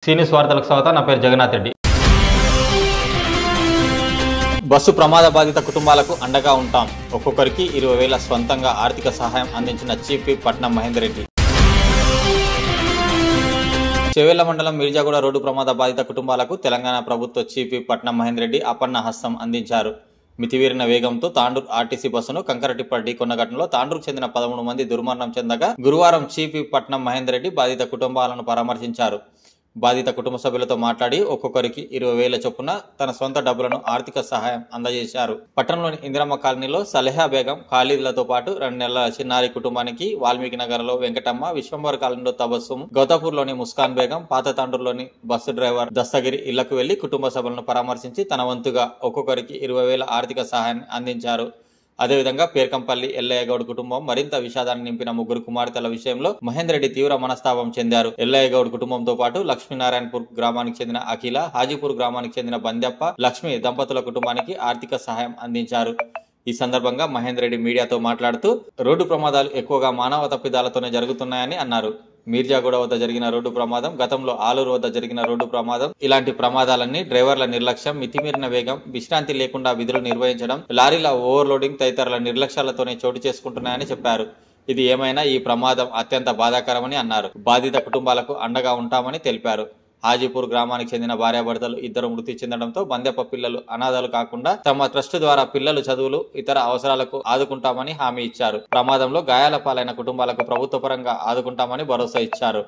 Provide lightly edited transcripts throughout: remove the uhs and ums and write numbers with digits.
సీనియస్ వార్తలకు స్వాగతం. నా పేరు జగన్నాథ్ రెడ్డి. బస్సు ప్రమాద బాధిత కుటుంబాలకు అండగా ఉంటాం. ఒక్కొక్కరికి 20,000 స్వంతంగా ఆర్థిక సహాయం అందించిన చీఫ్ విప్ పట్నం మహేందర్ రెడ్డి. చెవేళ్ల మండలం మిర్జాగూడ రోడ్డు ప్రమాద బాధిత కుటుంబాలకు తెలంగాణ ప్రభుత్వ చీఫ్ విప్ పట్నం మహేందర్ రెడ్డి అపన్న హస్తం అందించారు. మితిమీరిన వేగంతో తాండూరు ఆర్టీసీ బస్సును కంకర టిప్పర్ ఢీకొన్న ఘటనలో తాండూరుకు చెందిన 13 మంది దుర్మరణం చెందగా గురువారం చీఫ్ విప్ పట్నం మహేందర్ రెడ్డి బాధిత కుటుంబాలను పరామర్శించారు. బాధిత కుటుంబ సభ్యులతో మాట్లాడి ఒక్కొక్కరికి 20,000 చొప్పున తన సొంత డబ్బులను ఆర్థిక సహాయం అందజేశారు. పట్టణంలోని ఇందిరమ్మ కాలనీలో సలహా బేగం, ఖాళీలతో పాటు 2 నెలల చిన్నారి కుటుంబానికి, వాల్మీకి నగర్ లో వెంకటమ్మ, విశ్వంబర్ కాలనీలో తబస్సుం, గౌతాపూర్లోని ముస్కాన్ బేగం, పాత తాండూరులోని బస్సు డ్రైవర్ దస్తగిరి ఇళ్లకు వెళ్లి కుటుంబ సభ్యులను పరామర్శించి తన వంతుగా ఒక్కొక్కరికి 20,000 ఆర్థిక సహాయాన్ని అందించారు. అదేవిధంగా పేర్కంపల్లి ఎల్లయ్య గౌడ్ కుటుంబం మరింత విషాదాన్ని నింపిన 3 కుమార్తెల విషయంలో మహేందర్ రెడ్డి తీవ్ర మనస్తాపం చెందారు. ఎల్లయ్య గౌడ్ కుటుంబంతో పాటు లక్ష్మీనారాయణపూర్ గ్రామానికి చెందిన అఖిల, హాజీపూర్ గ్రామానికి చెందిన బంద్యప్ప, లక్ష్మి దంపతుల కుటుంబానికి ఆర్థిక సహాయం అందించారు. ఈ సందర్భంగా మహేందర్ రెడ్డి మీడియాతో మాట్లాడుతూ రోడ్డు ప్రమాదాలు ఎక్కువగా మానవ తప్పిదాలతోనే జరుగుతున్నాయని అన్నారు. మీర్జాగూడ వద్ద జరిగిన రోడ్డు ప్రమాదం, గతంలో ఆలూరు వద్ద జరిగిన రోడ్డు ప్రమాదం, ఇలాంటి ప్రమాదాలన్నీ డ్రైవర్ల నిర్లక్ష్యం, మితిమీరిన వేగం, విశ్రాంతి లేకుండా విధులు నిర్వహించడం, లారీల ఓవర్లోడింగ్ తదితరుల నిర్లక్ష్యాలతోనే చోటు చేసుకుంటున్నాయని చెప్పారు. ఇది ఏమైనా ఈ ప్రమాదం అత్యంత బాధాకరమని అన్నారు. బాధిత కుటుంబాలకు అండగా ఉంటామని తెలిపారు. హాజీపూర్ గ్రామానికి చెందిన భార్యాభర్తలు 2 మృతి చెందడంతో బందెప్ప పిల్లలు అనాథాలు కాకుండా తమ ట్రస్ట్ ద్వారా పిల్లలు చదువులు, ఇతర అవసరాలకు ఆదుకుంటామని హామీ ఇచ్చారు. ప్రమాదంలో గాయాల పాలైన కుటుంబాలకు ప్రభుత్వ పరంగా ఆదుకుంటామని భరోసా ఇచ్చారు.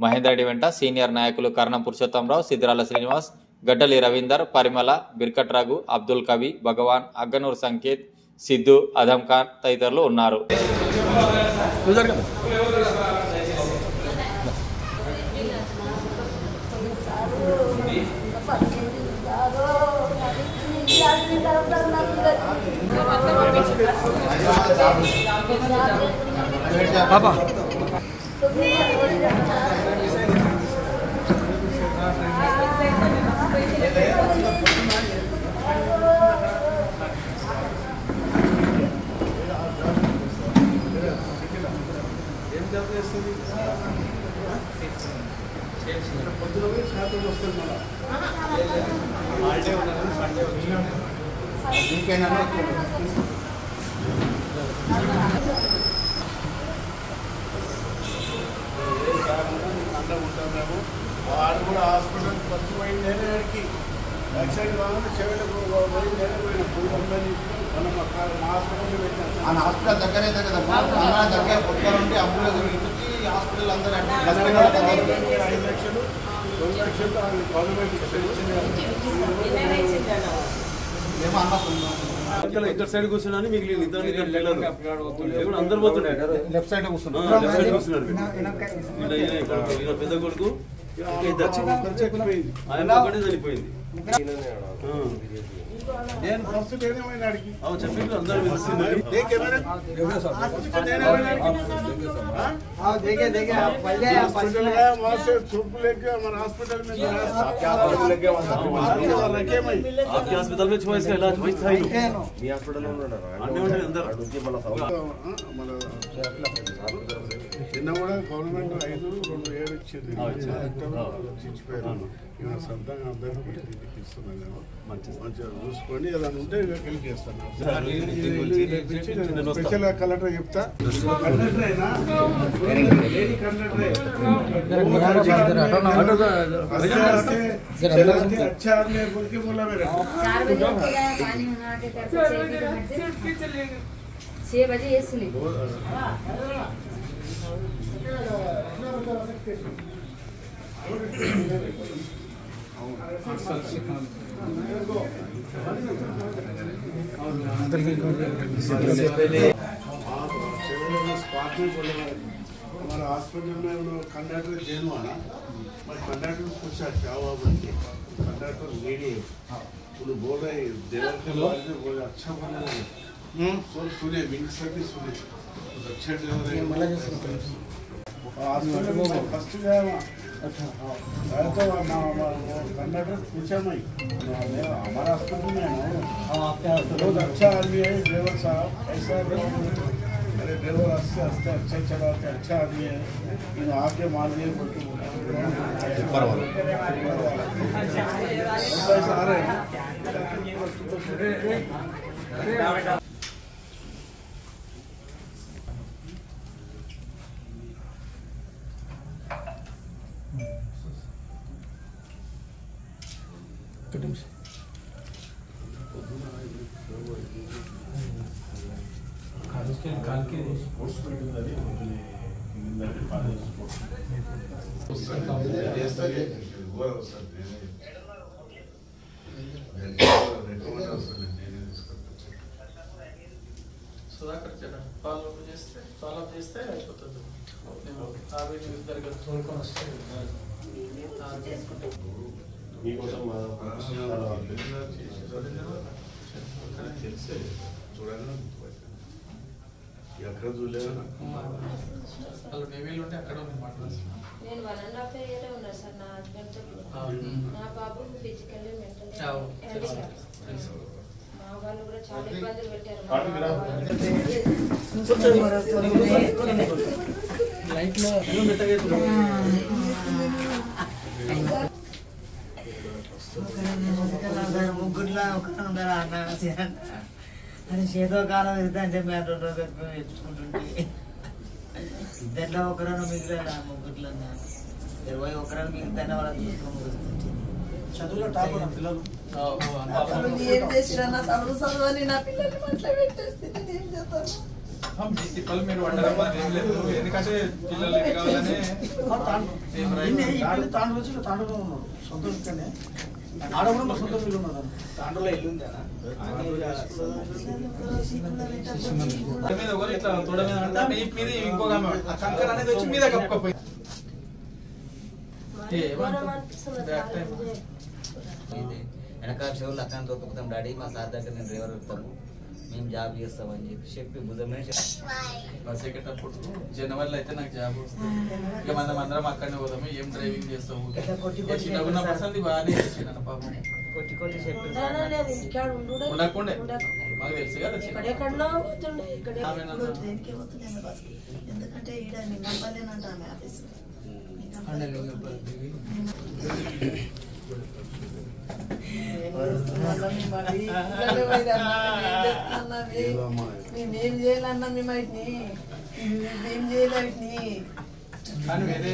మహేందర్ రెడ్డి వెంట సీనియర్ నాయకులు కర్ణం పురుషోత్తంరావు, సిద్దిరాల శ్రీనివాస్, గడ్డలి రవీందర్, పరిమళ, బిర్కట్ రఘు, అబ్దుల్ కవి, భగవాన్, అగ్గనూర్ సంకేత్, సిద్ధు, అదం ఖాన్ తదితరులు ఉన్నారు. బాబా వాడు కూడా హాస్పిటల్ ఫస్ట్ పోయింది. నేనేడికి యాక్సిడెంట్ కాకుండా చెవులకు పోయి నేనే పోయిన పులిబందని మనం అక్కడ మా హాస్పిటల్లో పెట్టాను. ఆ హాస్పిటల్ దగ్గరే కదా దగ్గర కొత్త నుండి అంబులెన్స్ హాస్పిటల్ అందరూ 5 లక్షలు 2 లక్షలు గవర్నమెంట్ ఏమో అన్న ఇక్కడ సైడ్ కూర్చున్నాను, మిగిలిన అందరు పోతున్నాయి. లెఫ్ట్ సైడ్ కూర్చున్నారు. పెద్ద కొడుకు ఆయన ఒకటే చనిపోయింది. నేను ఫస్ట్ నేనే పోయిన అడిగి చెప్పింది అందరూ చూపు లేక మన హాస్పిటల్ హాస్పిటల్ में छोड़ इसका इलाज वही था ही మీ హాస్పిటల్లో ఉన్నాడు అన్నీ ఉంటాయి అందరూ నుంచి మన మన చిన్న కూడా గవర్నమెంట్ 5-2-7 ఇచ్చింది. ఇచ్చిపోయారు. ఇక సొంతంగా అందరికీ ఇస్తున్నాను నేను. మంచిగా చూసుకొని ఏదైనా ఉంటే వెళ్ళి చేస్తాను. స్పెషల్ కలెక్టర్ చెప్తా. కండక్టరేనా अच्छा आपने बोल के बोला मेरे 4 बजे पानी होना के करके 6 बजे ये सुनी हमारा हॉस्पिटल में कंडक्टर जेल हुआ मैं कंडक्टर को पूछा क्या हुआ बोल के कंडक्टर लेडी उन्होंने बोल रहे देवर के बारे में बोले अच्छा बोले सब सुने मिनट भी सुने अच्छे ड्राइवर हॉस्पिटल में फर्स्ट गया वहाँ अच्छा तो कंडक्टर पूछा मैं हमारा हॉस्पिटल में है ना बहुत अच्छा आदमी है ड्राइवर साहब ऐसा अरे ड्राइवर हंसते हंसते अच्छा चलाते अच्छा आदमी है इन आके मार दिए ऐसा आ रहे हैं సుధాకర్ ఫాలో చేస్తే అయిపోతుంది. తోడుకొని వస్తే తెలిసే చూడాలని ఎక్కడ చూడలేదు వాళ్ళు నేవీలు ఉంటే అక్కడ ఉంది మాట్లాడుతున్నాను. నేను 1.5 year ఉన్నా సార్ నా హస్బెండ్ నా బాబు ఫిజికల్లీ మెంటల్ మా వాళ్ళు కూడా చాలా ఇబ్బందులు పెట్టారు. ముగ్గురులో ఒకరు ఉండాలి అది చేతో కాలం తిరుగుతుంటే మేము 2 రోజులు తెచ్చుకుంటుంటే ఇద్దరిలో ఒకరన్నా మిగిలిన ముగ్గురులో 21 మిగిలితే వాళ్ళని చూసుకొని చదువులో టాప్ పిల్లలు ఏం చేసినా చదువు అని నా పిల్లల్ని మాట్లా పెట్టేస్తే ఏం చేస్తాను తిప్పలు మీరు వండడం ఏం లేదు. ఎందుకంటే పిల్లలు ఏం కావాలని తాండూలో ఉన్నాడు సొంత ఇక్కడనే ఆడ కూడా మా సొంత ఇల్లు ఉన్నది. తాండూలో ఇల్లు ఉందా మీద ఒకరు ఇట్లా తోడ మీద అంటే మీద ఇంకొక కంకర అనేది వచ్చి మీద కప్పుకపోయి వెనకాల చెవులు అక్కడ దొరుకుతాం డాడీ మా సార్ దగ్గర నేను డ్రైవర్ వెళ్తాము మేము జాబ్ చేస్తామని చెప్పి బుధమే బస్ ఎక్కేటప్పుడు జనవరిలో అయితే నాకు జాబ్ వస్తుంది. ఇక మనం అందరం అక్కడనే పోదాము. ఏం డ్రైవింగ్ చేస్తాము చిన్నగున్న పర్సన్ బాగానే చేసాను పాపం. కొట్టి కొట్టి చెప్పి ఉండకుండే మాకు తెలుసు కదా ఎందుకంటే ఈడ నింగంపల్లేనంట ఆమె ఆఫీస్ మేమేం చేయాలన్నా మేము వాటిని మేమేం చేయాలి వాటిని కానీ వేరే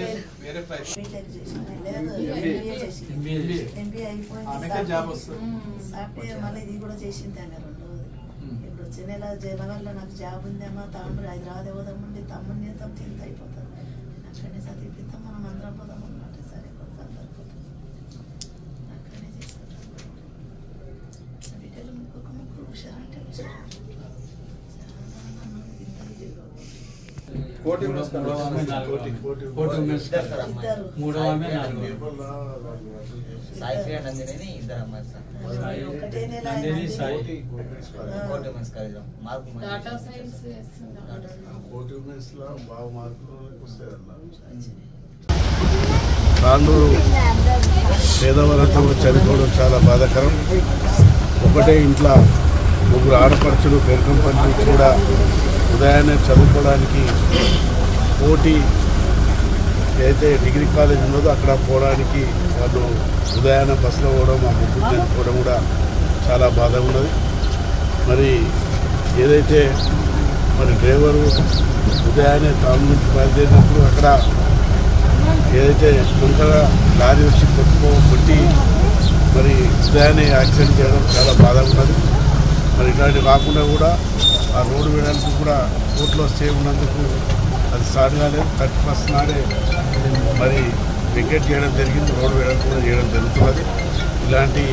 ఎంబీఏ అయిపోయింది జాబ్ వస్తుంది. సాఫ్ట్వేర్ మళ్ళీ ఇది కూడా చేసింది ఆమె 2 రోజులు. ఇప్పుడు వచ్చే నెల జనవరిలో నాకు జాబ్ ఉందేమో తాండ్రు హైదరాబాద్ పోదామండి తమ్ముడిని చేద్దాం కింద అయిపోతుంది అక్కడనే చదివిపిస్తాం మనం అందరం పోదాం అన్నమాట. సరే అక్కడనే చేసుకుంటాం బిడ్డలు ముగ్గురు హుషారంటే కోటి సాయి నందిని ఇద్దరు అమ్మాయి సార్ ఒకటే నెల కోటి ఉమెన్స్ కాలేజ్ మార్కు కోటి ఉమెన్స్ లో బాగా మార్కులు వస్తాయన్న. తాండూరు పేదవాళ్ళతో చనిపోవడం చాలా బాధాకరం. ఒకటే ఇంట్లో 3 ఆడపడుచులు పెరకంపల్లి నుంచి కూడా ఉదయాన్నే చదువుకోవడానికి కోటి ఏదైతే డిగ్రీ కాలేజ్ ఉన్నదో అక్కడ పోవడానికి వాళ్ళు ఉదయాన్నే బస్సులో పోవడం ఆ ముగ్గురు చనిపోవడం కూడా చాలా బాధ ఉన్నది. మరి ఏదైతే మరి డ్రైవరు ఉదయాన్నే టౌన్ నుంచి బయలుదేరినప్పుడు అక్కడ ఏదైతే తొందరగా లారీ వచ్చి కొట్టి మరి ఉదయాన్నే యాక్సిడెంట్ చేయడం చాలా బాధగా ఉన్నది. మరి ఇట్లాంటివి కాకుండా కూడా ఆ రోడ్డు వేయడానికి కూడా కోర్టులో స్టే ఉన్నందుకు అది స్టార్ట్ కాలేదు. 31st నాడే మరి వికెట్ చేయడం జరిగింది. రోడ్డు వేయడానికి కూడా చేయడం జరుగుతున్నది. ఇలాంటి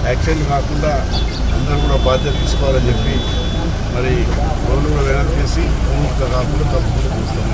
యాక్సిడెంట్ కాకుండా అందరూ కూడా బాధ్యత తీసుకోవాలని చెప్పి మరి రోడ్డు కూడా వేయడం చేసి కాకుండా తప్పకుండా చూస్తాం.